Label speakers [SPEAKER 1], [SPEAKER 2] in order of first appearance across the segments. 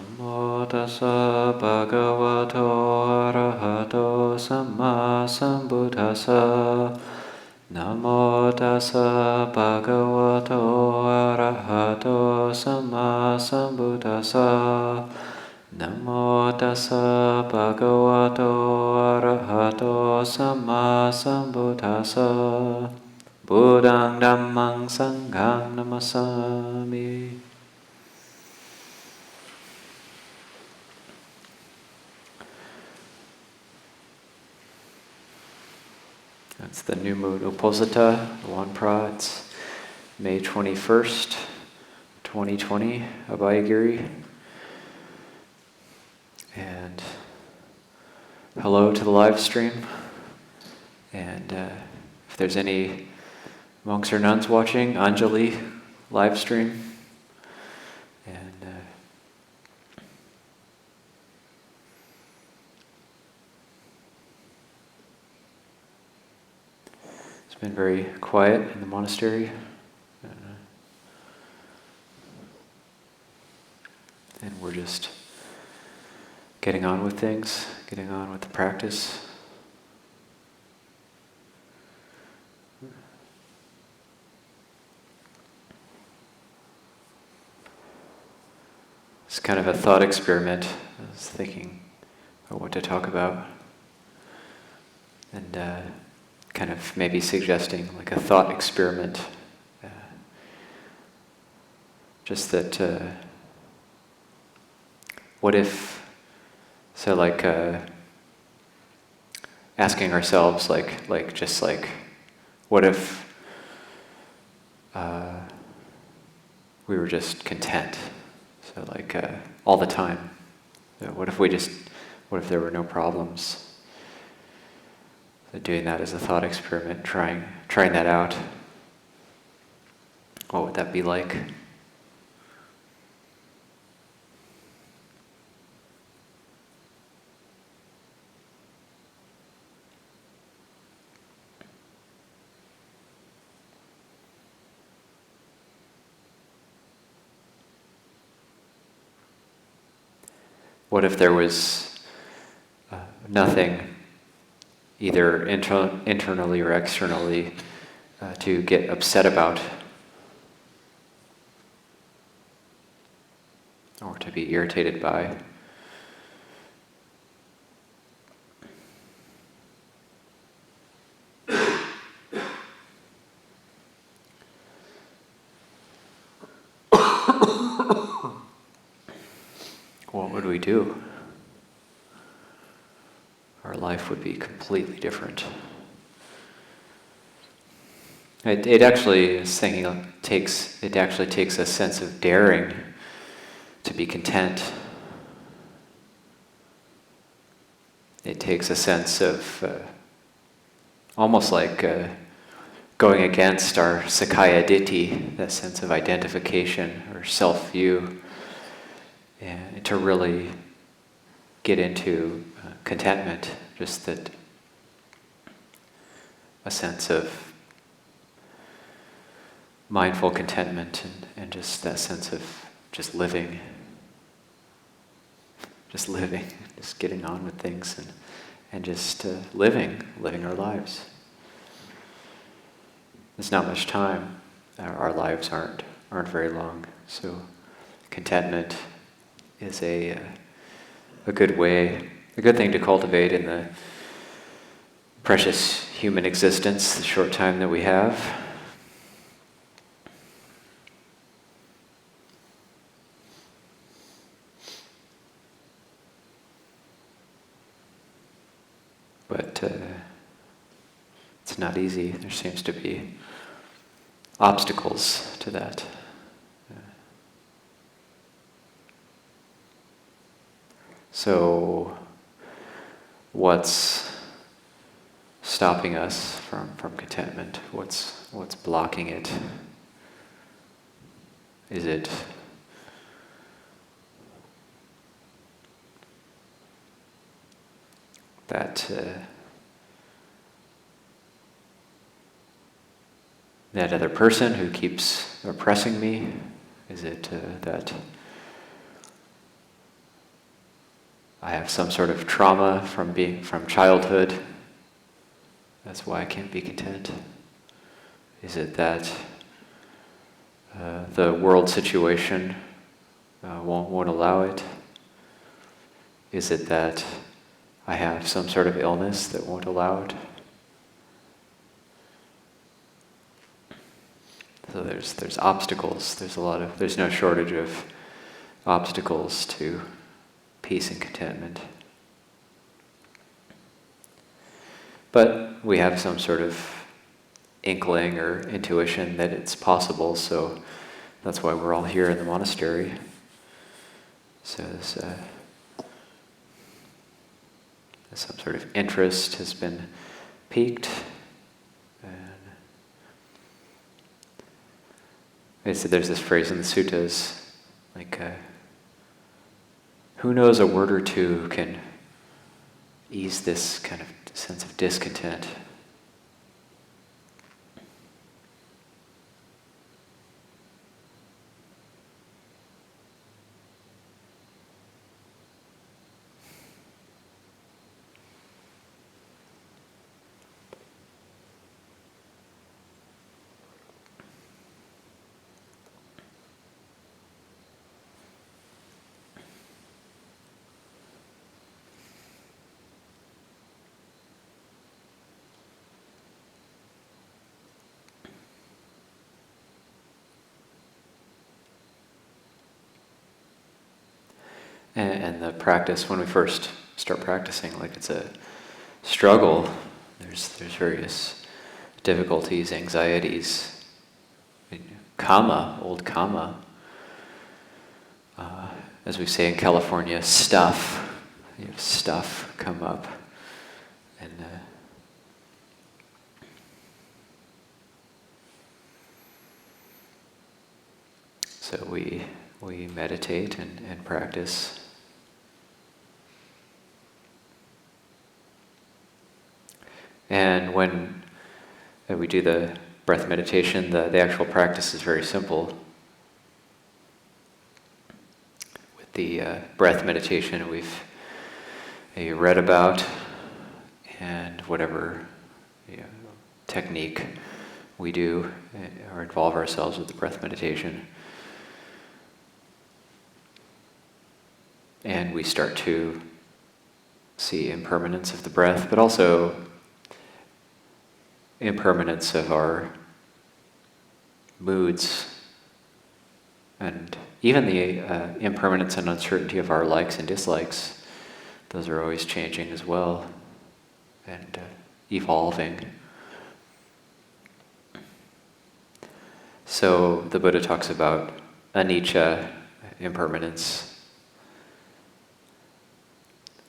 [SPEAKER 1] Namo tassa bhagavato arahato samma sambuddhassa. Namo tassa bhagavato arahato samma sambuddhassa. Namo tassa bhagavato arahato samma sambuddhassa. Buddhaṃ Dhammāṃ Saṅghāṃ Namasami. That's the new mood Uposatha, Wanpra. It's May 21st, 2020, Abhayagiri. And hello to the live stream. And if there's any monks or nuns watching, Anjali live stream. And it's been very quiet in the monastery. And we're just getting on with things, getting on with the practice. It's kind of a thought experiment. I was thinking about what to talk about. And kind of maybe suggesting like a thought experiment. Just that, what if, so like asking ourselves just like, what if we were just content? So like all the time. So what if there were no problems? So doing that as a thought experiment, trying that out. What would that be like? What if there was nothing, either internally or externally, to get upset about, or to be irritated by? What would we do? Our life would be completely different. It actually takes a sense of daring to be content. It takes a sense of almost like going against our Sakkaya Ditthi, that sense of identification or self-view, and to really get into contentment, just that a sense of mindful contentment and just that sense of just living, just getting on with things and just living our lives. There's not much time. Our lives aren't very long, so contentment is a good thing to cultivate in the precious human existence, the short time that we have. But it's not easy. There seems to be obstacles to that. So, what's stopping us from contentment? What's blocking it? Is it that other person who keeps oppressing me? Is it that I have some sort of trauma from childhood. That's why I can't be content. Is it that the world situation won't allow it? Is it that I have some sort of illness that won't allow it? So there's obstacles. There's no shortage of obstacles to peace and contentment. But we have some sort of inkling or intuition that it's possible, so that's why we're all here in the monastery. So there's some sort of interest has been piqued. And there's this phrase in the suttas, like, who knows a word or two can ease this kind of sense of discontent. And the practice, when we first start practicing, like it's a struggle. There's various difficulties, anxieties, kama, old kama. As we say in California, stuff. You have stuff come up, and so we meditate and practice. And when we do the breath meditation, the actual practice is very simple. With the breath meditation we've read about, and whatever technique we do or involve ourselves with the breath meditation, and we start to see impermanence of the breath, but also impermanence of our moods, and even the impermanence and uncertainty of our likes and dislikes. Those are always changing as well, and evolving. So the Buddha talks about anicca, impermanence,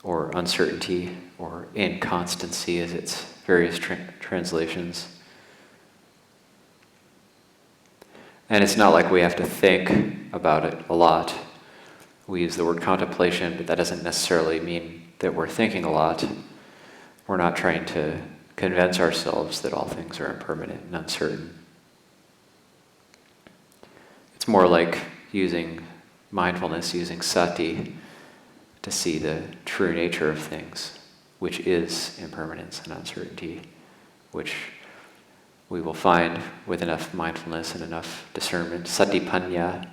[SPEAKER 1] or uncertainty, or inconstancy as its various translations. And it's not like we have to think about it a lot. We use the word contemplation, but that doesn't necessarily mean that we're thinking a lot. We're not trying to convince ourselves that all things are impermanent and uncertain. It's more like using mindfulness, using sati, to see the true nature of things, which is impermanence and uncertainty, which we will find with enough mindfulness and enough discernment, satipanya.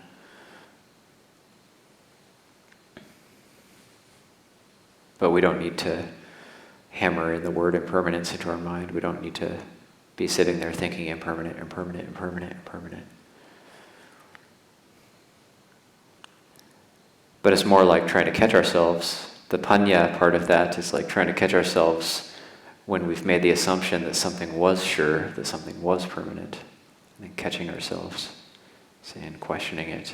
[SPEAKER 1] But we don't need to hammer in the word impermanence into our mind. We don't need to be sitting there thinking impermanent, impermanent, impermanent, impermanent. But it's more like trying to catch ourselves. The panya part of that is like trying to catch ourselves when we've made the assumption that something was sure, that something was permanent, and then catching ourselves and questioning it.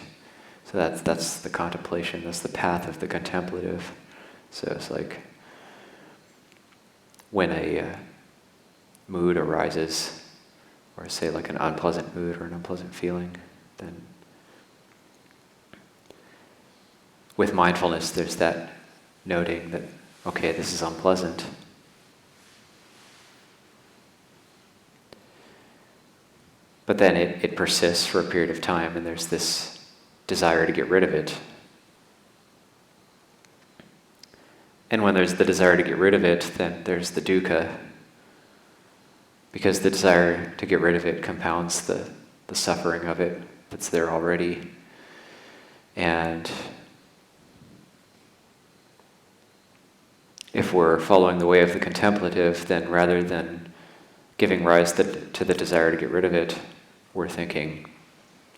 [SPEAKER 1] So that's the contemplation, that's the path of the contemplative. So it's like when a mood arises, or say like an unpleasant mood or an unpleasant feeling, then with mindfulness, there's that noting that, okay, this is unpleasant. But then it persists for a period of time, and there's this desire to get rid of it. And when there's the desire to get rid of it, then there's the dukkha, because the desire to get rid of it compounds the suffering of it that's there already. And if we're following the way of the contemplative, then rather than giving rise to the desire to get rid of it, we're thinking,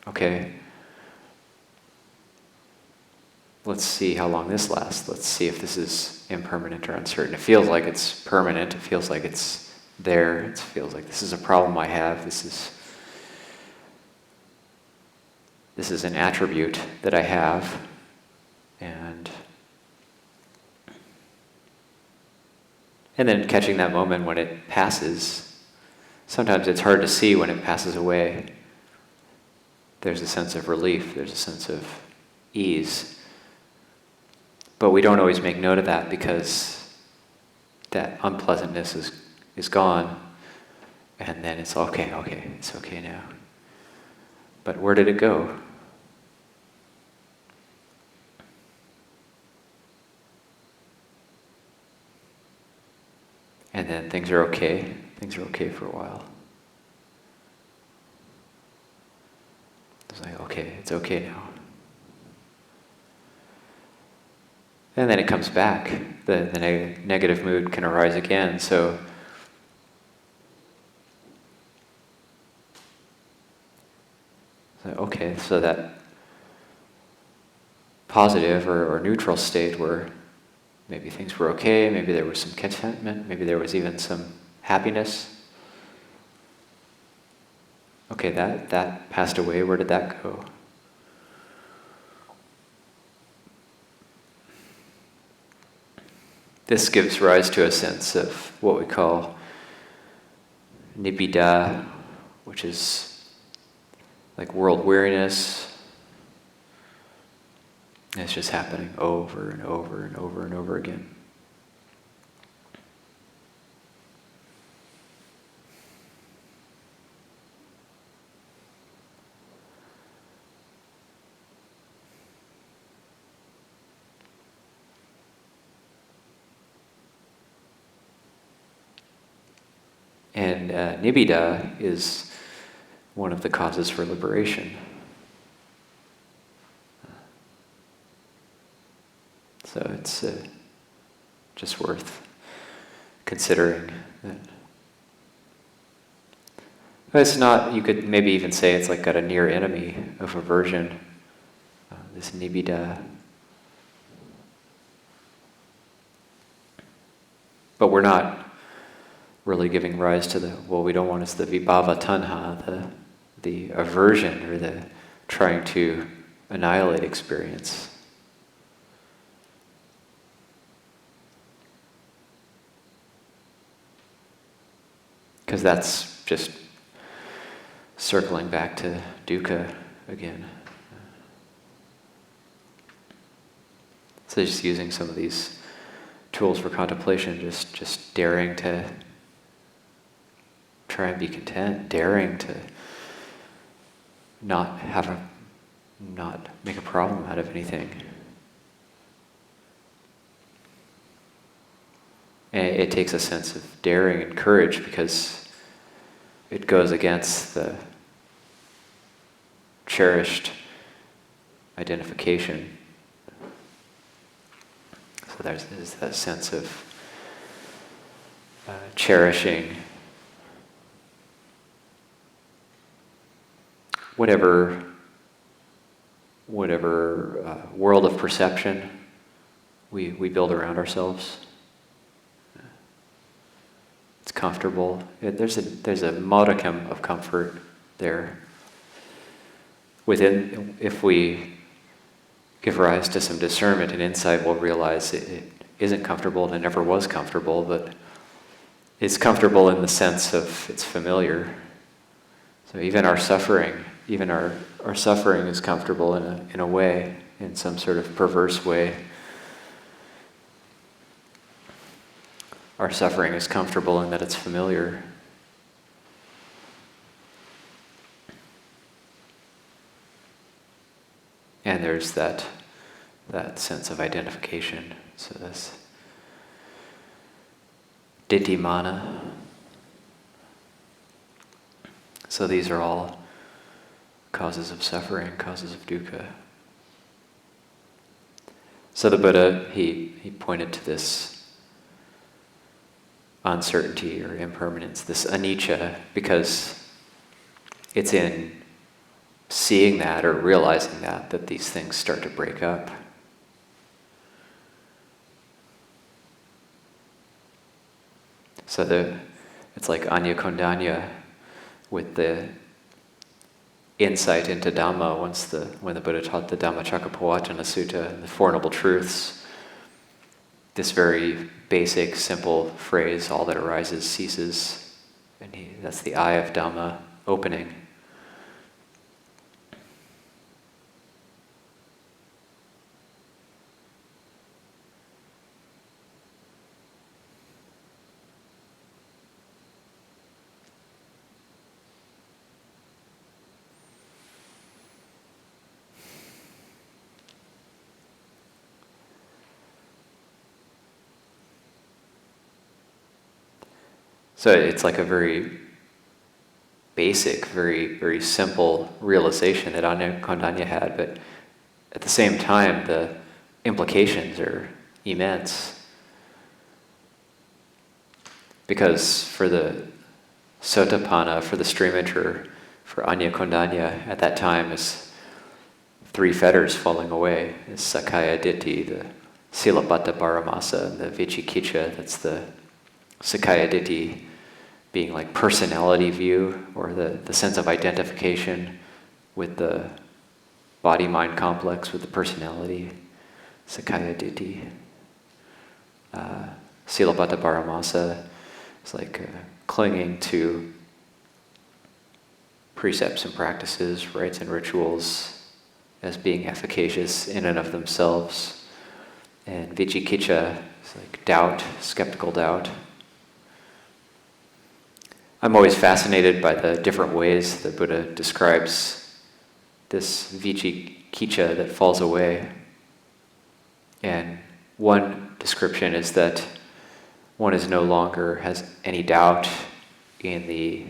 [SPEAKER 1] okay, let's see how long this lasts. Let's see if this is impermanent or uncertain. It feels like it's permanent. It feels like it's there. It feels like this is a problem I have. This is an attribute that I have. And then catching that moment when it passes. Sometimes it's hard to see when it passes away. There's a sense of relief. There's a sense of ease. But we don't always make note of that because that unpleasantness is gone. And then it's okay, it's okay now. But where did it go? And then things are okay. Things are okay for a while. It's like, okay, it's okay now. And then it comes back. The negative mood can arise again. So okay, so that positive or neutral state where maybe things were okay, maybe there was some contentment, maybe there was even some happiness. Okay, that passed away. Where did that go? This gives rise to a sense of what we call nibbida, which is like world weariness. And it's just happening over and over and over and over again. And nibbida is one of the causes for liberation. So it's just worth considering that. But it's not, you could maybe even say it's like got a near enemy of aversion, this nibbida. But we're not really giving rise to what we don't want is the vibhava tanha, the aversion or the trying to annihilate experience. Because that's just circling back to dukkha again. So just using some of these tools for contemplation, just daring to try and be content, daring to not make a problem out of anything. And it takes a sense of daring and courage because it goes against the cherished identification. So there's that sense of cherishing whatever world of perception we build around ourselves. It's comfortable. There's a modicum of comfort there. Within, if we give rise to some discernment and insight, we'll realize it isn't comfortable and it never was comfortable, but it's comfortable in the sense of it's familiar. So even our suffering is comfortable in a way, in some sort of perverse way. Our suffering is comfortable in that it's familiar. And there's that sense of identification. So ditthimana. So these are all causes of suffering, causes of dukkha. So the Buddha, he pointed to this uncertainty or impermanence, this anicca, because it's in seeing that or realizing that these things start to break up. So it's like Anya Kondanya with the insight into Dhamma when the Buddha taught the Dhammacakkappavattana Sutta, the Four Noble Truths. This very basic, simple phrase, all that arises ceases, and that's the eye of Dhamma opening. So it's like a very basic, very, very simple realization that Anya Kondanya had, but at the same time, the implications are immense. Because for the Sotapanna, for the stream enter, for Anya Kondanya, at that time is three fetters falling away. Is Sakkaya Ditthi, the Silabbata Paramasa, and the Vicikicca, that's the Sakkaya Ditthi, being like personality view, or the sense of identification with the body-mind complex, with the personality, Sakkaya Ditthi. Silabbata Paramasa is like clinging to precepts and practices, rites and rituals as being efficacious in and of themselves. And Vicikicca is like doubt, skeptical doubt. I'm always fascinated by the different ways the Buddha describes this Vicikicca that falls away. And one description is that one is no longer has any doubt in the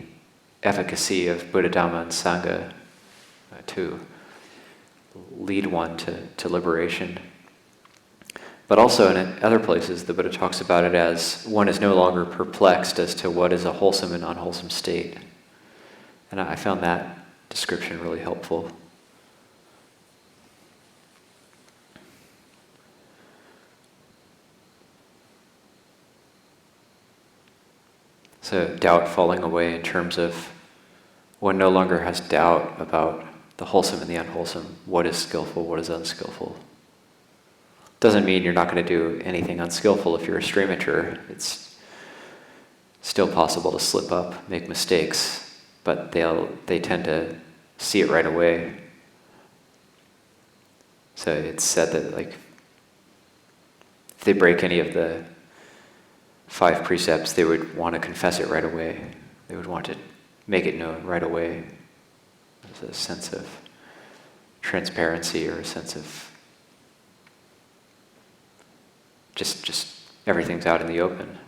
[SPEAKER 1] efficacy of Buddha, Dhamma, and Sangha to lead one to liberation. But also in other places, the Buddha talks about it as one is no longer perplexed as to what is a wholesome and unwholesome state. And I found that description really helpful. So doubt falling away in terms of one no longer has doubt about the wholesome and the unwholesome, what is skillful, what is unskillful. Doesn't mean you're not going to do anything unskillful if you're a stream enter. It's still possible to slip up, make mistakes, but they tend to see it right away. So it's said that like if they break any of the 5 precepts, they would want to confess it right away. They would want to make it known right away. There's a sense of transparency or a sense of just everything's out in the open.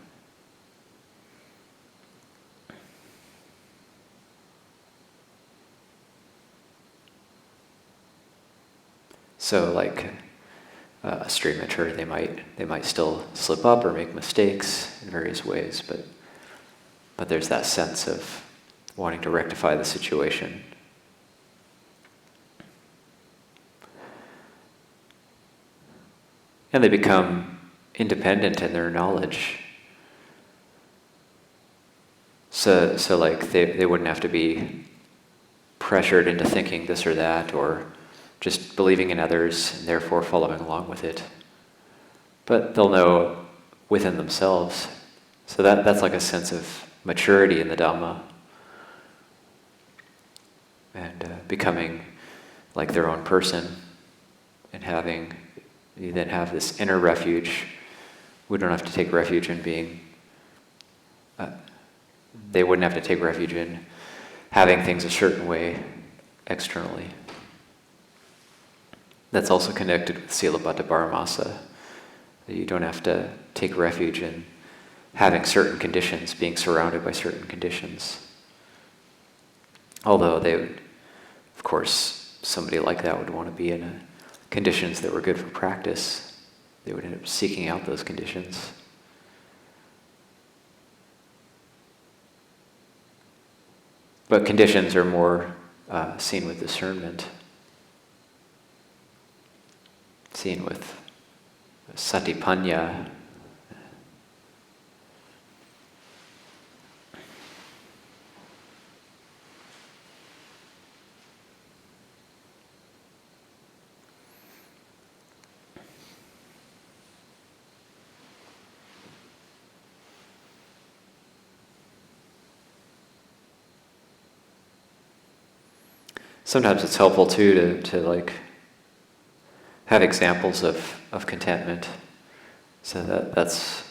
[SPEAKER 1] So like a stream enter, they might still slip up or make mistakes in various ways, but there's that sense of wanting to rectify the situation. And they become independent in their knowledge. So like they wouldn't have to be pressured into thinking this or that, or just believing in others and therefore following along with it. But they'll know within themselves. So that's like a sense of maturity in the Dhamma, and becoming like their own person, and you then have this inner refuge. We don't have to take refuge in being, they wouldn't have to take refuge in having things a certain way externally. That's also connected with Silabbata Paramasa. You don't have to take refuge in having certain conditions, being surrounded by certain conditions. Although they would, of course, somebody like that would want to be in conditions that were good for practice. They would end up seeking out those conditions. But conditions are more seen with discernment, seen with satipanya. Sometimes it's helpful too to like have examples of contentment. So that's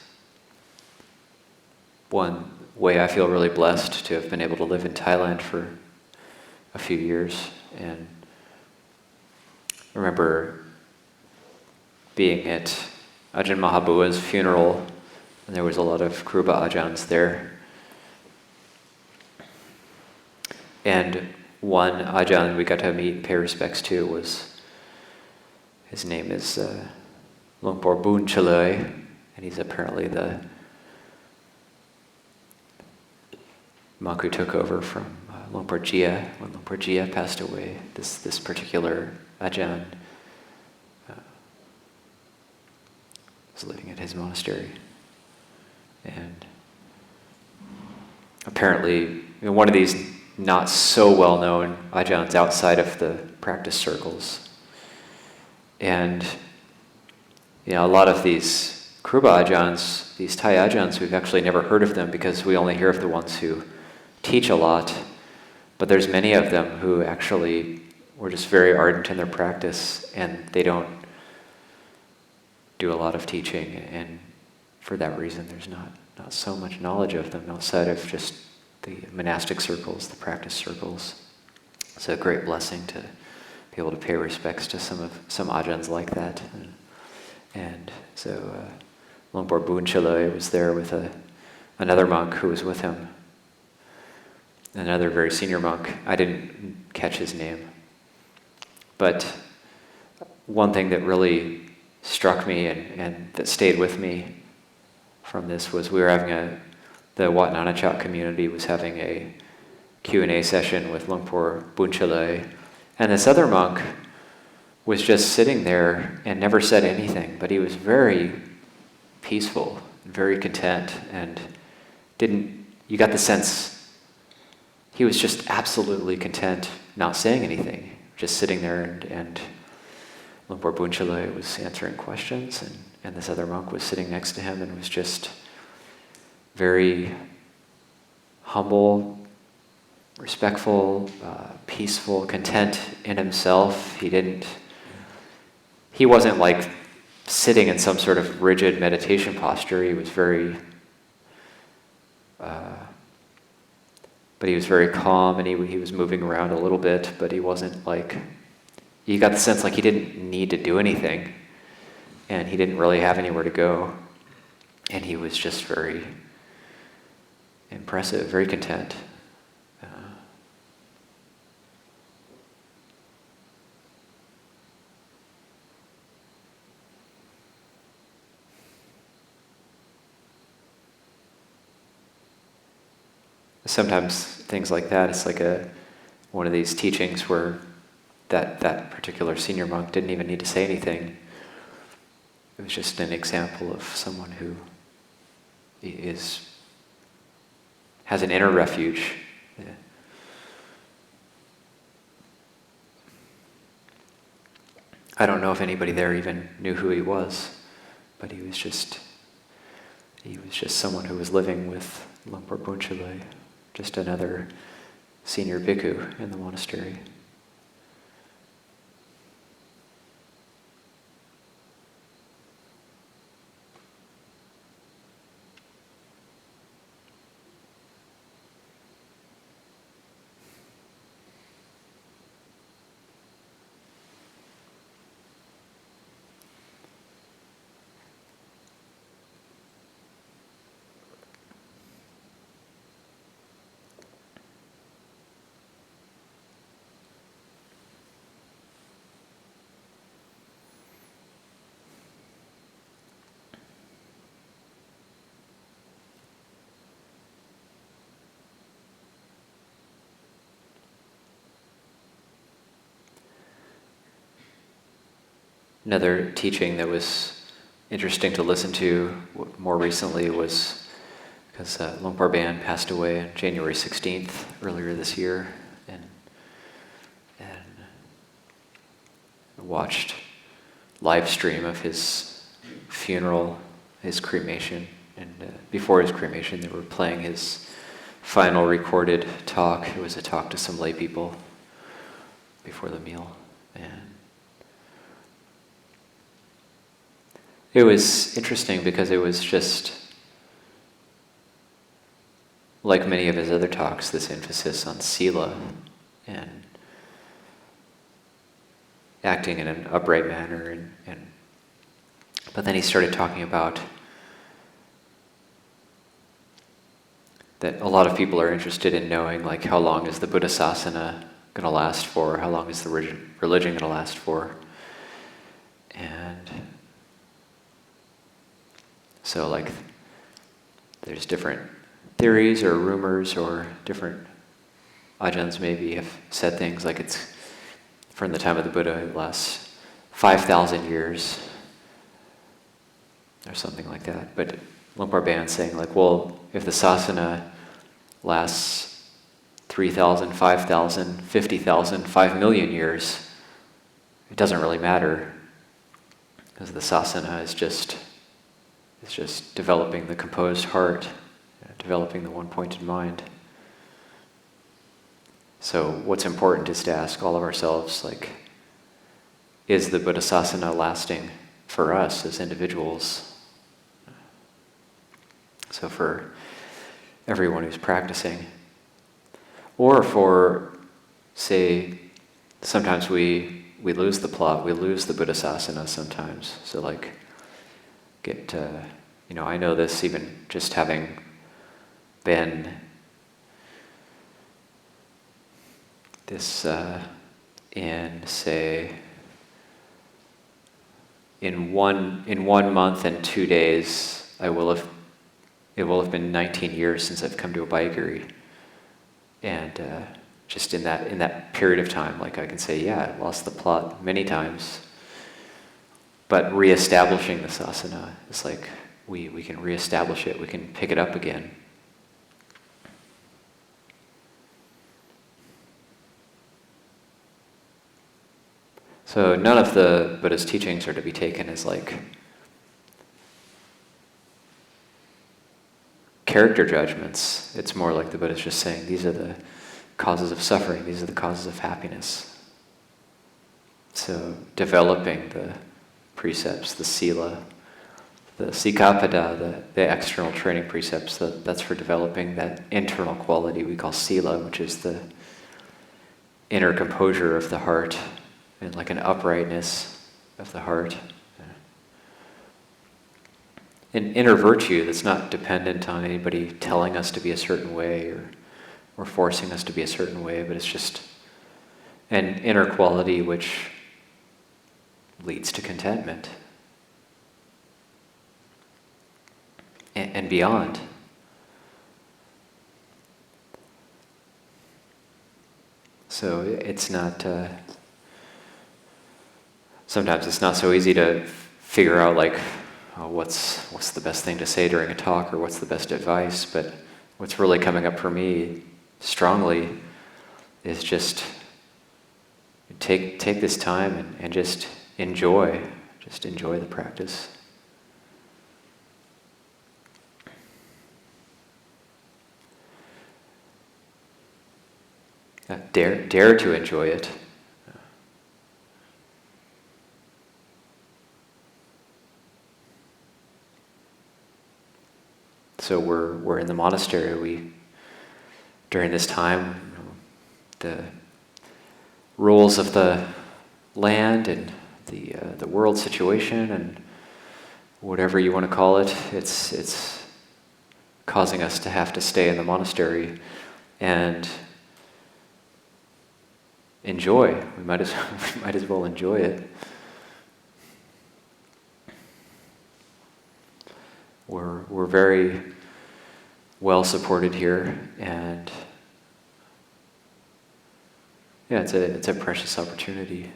[SPEAKER 1] one way I feel really blessed to have been able to live in Thailand for a few years. And I remember being at Ajahn Mahabua's funeral, and there was a lot of Kruba Ajahns there. And one Ajahn we got to meet and pay respects to his name is Luangpor Boon Chaloi, and he's apparently the monk who took over from Luangpor Jia when Luangpor Jia passed away. This particular Ajahn was living at his monastery, and apparently one of these not so well-known Ajahns outside of the practice circles. And a lot of these Kruba Ajahns, these Thai Ajahns, we've actually never heard of them because we only hear of the ones who teach a lot. But there's many of them who actually were just very ardent in their practice, and they don't do a lot of teaching, and for that reason there's not so much knowledge of them outside of just the monastic circles, the practice circles. It's a great blessing to be able to pay respects to some Ajahns like that. And so Luangpor Boon Chaloi was there with another monk who was with him, another very senior monk. I didn't catch his name. But one thing that really struck me and that stayed with me from this was we were having the Wat Nanachat community was having a Q&A session with Luangpor Boon Chaloi, and this other monk was just sitting there and never said anything, but he was very peaceful, very content, and you got the sense he was just absolutely content, not saying anything, just sitting there, and Luangpor Boon Chaloi was answering questions, and this other monk was sitting next to him and was just very humble, respectful, peaceful, content in himself. He wasn't like sitting in some sort of rigid meditation posture. He was very, but he was very calm, and he was moving around a little bit, but he wasn't like, you got the sense like he didn't need to do anything, and he didn't really have anywhere to go, and he was just very impressive, very content. Sometimes things like that, it's like one of these teachings where that particular senior monk didn't even need to say anything. It was just an example of someone who has an inner refuge. Yeah. I don't know if anybody there even knew who he was, but he was just someone who was living with Luangpor Boon Chaloi, just another senior bhikkhu in the monastery. Another teaching that was interesting to listen to more recently was because Longpar Ban passed away on January 16th earlier this year, and watched live stream of his funeral, his cremation, and before his cremation they were playing his final recorded talk. It was a talk to some lay people before the meal, and it was interesting because it was just like many of his other talks, this emphasis on sila and acting in an upright manner, and but then he started talking about that a lot of people are interested in knowing, like, how long is the Buddha Sasana going to last for? How long is the religion going to last for? And so, like, there's different theories or rumors, or different ajahns maybe have said things like it's from the time of the Buddha, it lasts 5,000 years or something like that. But Longpar Ban's saying, like, well, if the sasana lasts 3,000, 5,000, 50,000, 5 million years, it doesn't really matter, because the sasana is just developing the composed heart, developing the one-pointed mind. So what's important is to ask all of ourselves, like, is the Buddha Sasana lasting for us as individuals? So for everyone who's practicing. Or for, say, sometimes we lose the plot, we lose the Buddha Sasana sometimes. So, like, I know this even just having been this in one month and 2 days, it will have been 19 years since I've come to a Baiguri. And just in that period of time, like, I can say, yeah, I lost the plot many times, but reestablishing the sasana is like, we can reestablish it, we can pick it up again. So none of the Buddha's teachings are to be taken as, like, character judgments. It's more like the Buddha's just saying, these are the causes of suffering, these are the causes of happiness. So developing the precepts, the sila, the sikapada, the external training precepts, that's for developing that internal quality we call sila, which is the inner composure of the heart, and like an uprightness of the heart. An inner virtue that's not dependent on anybody telling us to be a certain way or forcing us to be a certain way, but it's just an inner quality which leads to contentment and beyond. So it's not, sometimes it's not so easy to figure out, like, what's the best thing to say during a talk, or what's the best advice, but what's really coming up for me strongly is just take this time and just enjoy the practice. Dare to enjoy it. So we're in the monastery. During this time, the rules of the land and the world situation and whatever you want to call it, it's causing us to have to stay in the monastery and enjoy. We might as well enjoy it. We're very well supported here, and yeah, it's a precious opportunity.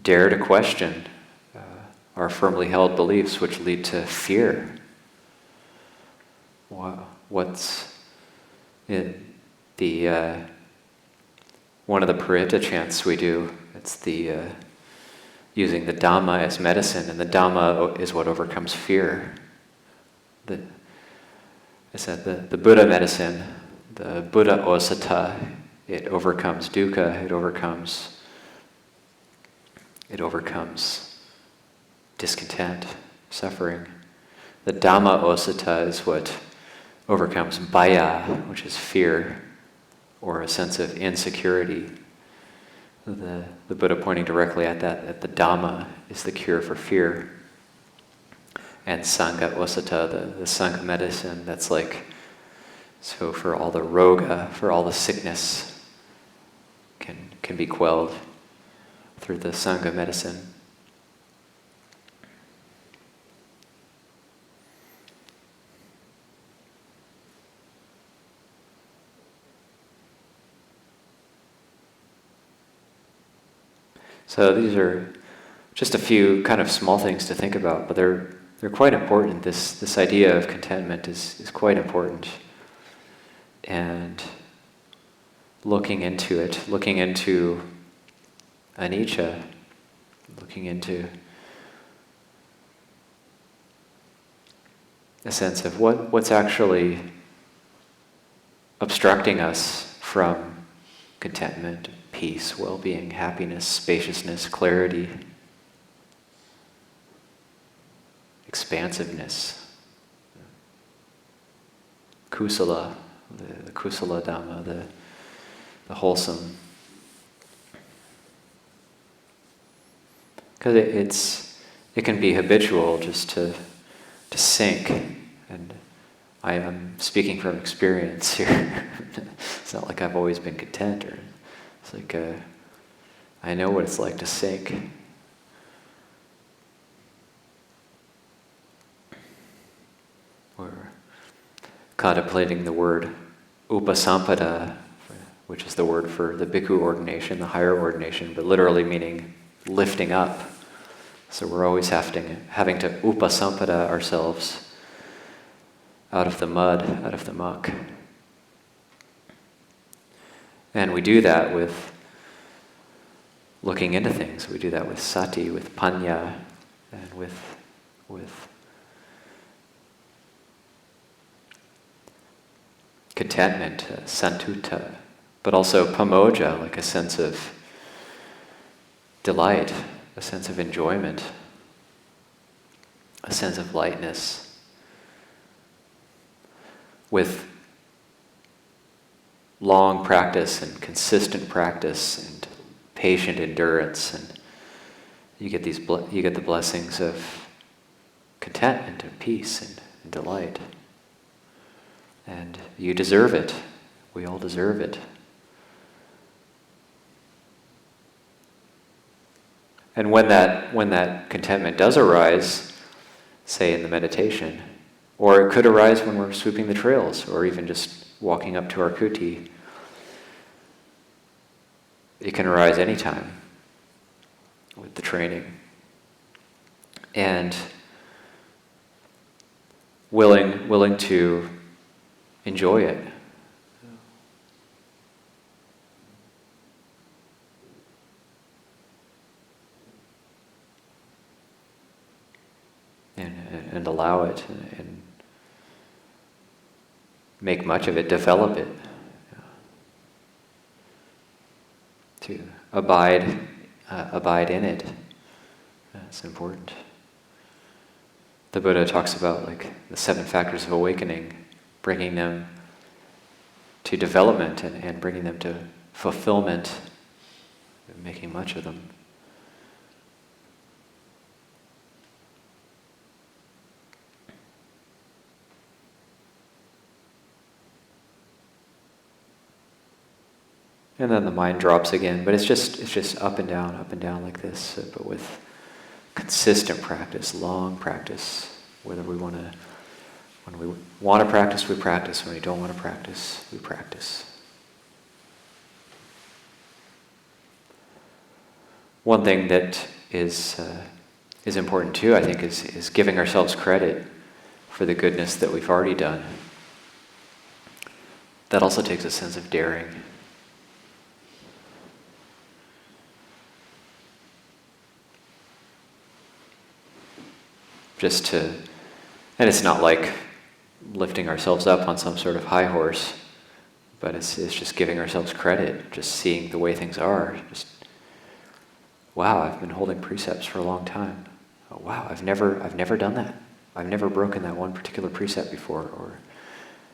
[SPEAKER 1] dare to question our firmly held beliefs, which lead to fear. What's in the one of the Paritta chants we do? It's the using the Dhamma as medicine, and the Dhamma is what overcomes fear. I said the Buddha medicine, the Buddha osata, it overcomes dukkha, it overcomes discontent, suffering. The Dhamma osata is what overcomes bhaya, which is fear, or a sense of insecurity. The Buddha pointing directly at that the Dhamma is the cure for fear. And Sangha osata, the Sangha medicine, that's like, so for all the roga, for all the sickness, can be quelled through the Sangha medicine. So these are just a few kind of small things to think about, but they're quite important. This idea of contentment is quite important. And looking into it, looking into anicca, looking into a sense of what's actually obstructing us from contentment, peace, well-being, happiness, spaciousness, clarity, expansiveness, kusala, the kusala dhamma, the wholesome. Because it can be habitual just to sink, and I am speaking from experience here. It's not like I've always been content, or it's like I know what it's like to sink. Or contemplating the word upasampada, which is the word for the bhikkhu ordination, the higher ordination, but literally meaning lifting up. So we're always having to upasampada ourselves out of the mud, out of the muck. And we do that with looking into things. We do that with sati, with panya, and with contentment, santutta, but also pamoja, like a sense of delight, a sense of enjoyment, a sense of lightness, with long practice and consistent practice and patient endurance, and you get the blessings of contentment and peace and delight. And you deserve it. We all deserve it. And when that contentment does arise, say in the meditation, or it could arise when we're sweeping the trails, or even just walking up to our kuti, it can arise anytime with the training. And willing to enjoy it. And allow it, and make much of it, develop it. To abide in it. That's important. The Buddha talks about like the 7 factors of awakening, bringing them to development and bringing them to fulfillment, making much of them. And then the mind drops again, but it's just up and down like this, but with consistent practice, long practice. When we want to practice, we practice. When we don't want to practice, we practice. One thing that is important too, I think, is giving ourselves credit for the goodness that we've already done. That also takes a sense of daring. And it's not like lifting ourselves up on some sort of high horse, but it's just giving ourselves credit, just seeing the way things are. Just, wow, I've been holding precepts for a long time. Oh, wow, I've never done that. I've never broken that one particular precept before, or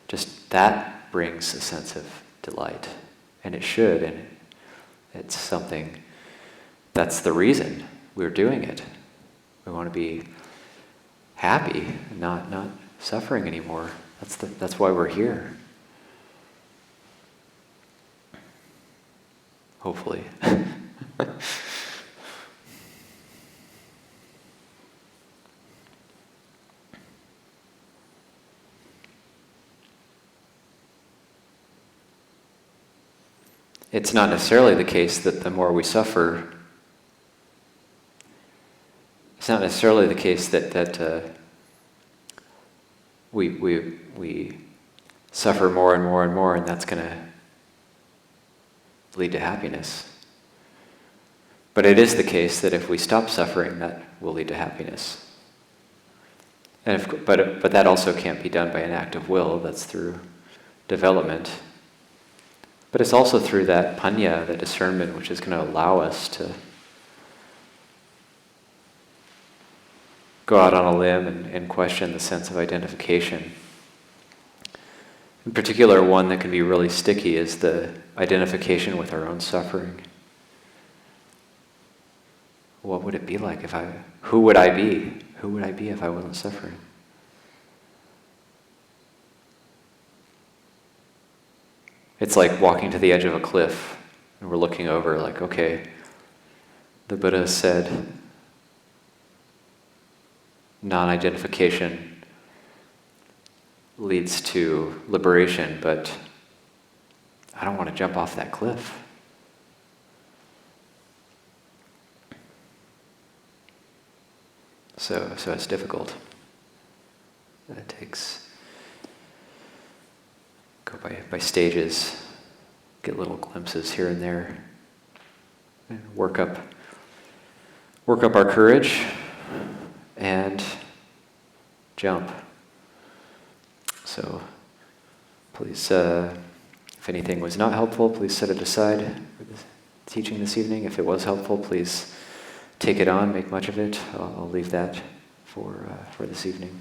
[SPEAKER 1] just that brings a sense of delight. And it should, and it's something, that's the reason we're doing it. We want to be happy, not suffering anymore. That's why we're here. Hopefully. It's not necessarily the case that the more we suffer, it's not necessarily the case that we suffer more and more and more, and that's going to lead to happiness. But it is the case that if we stop suffering, that will lead to happiness. And but that also can't be done by an act of will. That's through development. But it's also through that panya, that discernment, which is going to allow us to go out on a limb and question the sense of identification. In particular, one that can be really sticky is the identification with our own suffering. What would it be like who would I be? Who would I be if I wasn't suffering? It's like walking to the edge of a cliff and we're looking over like, okay, the Buddha said non-identification leads to liberation, but I don't want to jump off that cliff. So it's difficult. It takes go by stages, get little glimpses here and there, and work up our courage, and jump. So please, if anything was not helpful, please set it aside for the teaching this evening. If it was helpful, please take it on, make much of it. I'll leave that for this evening.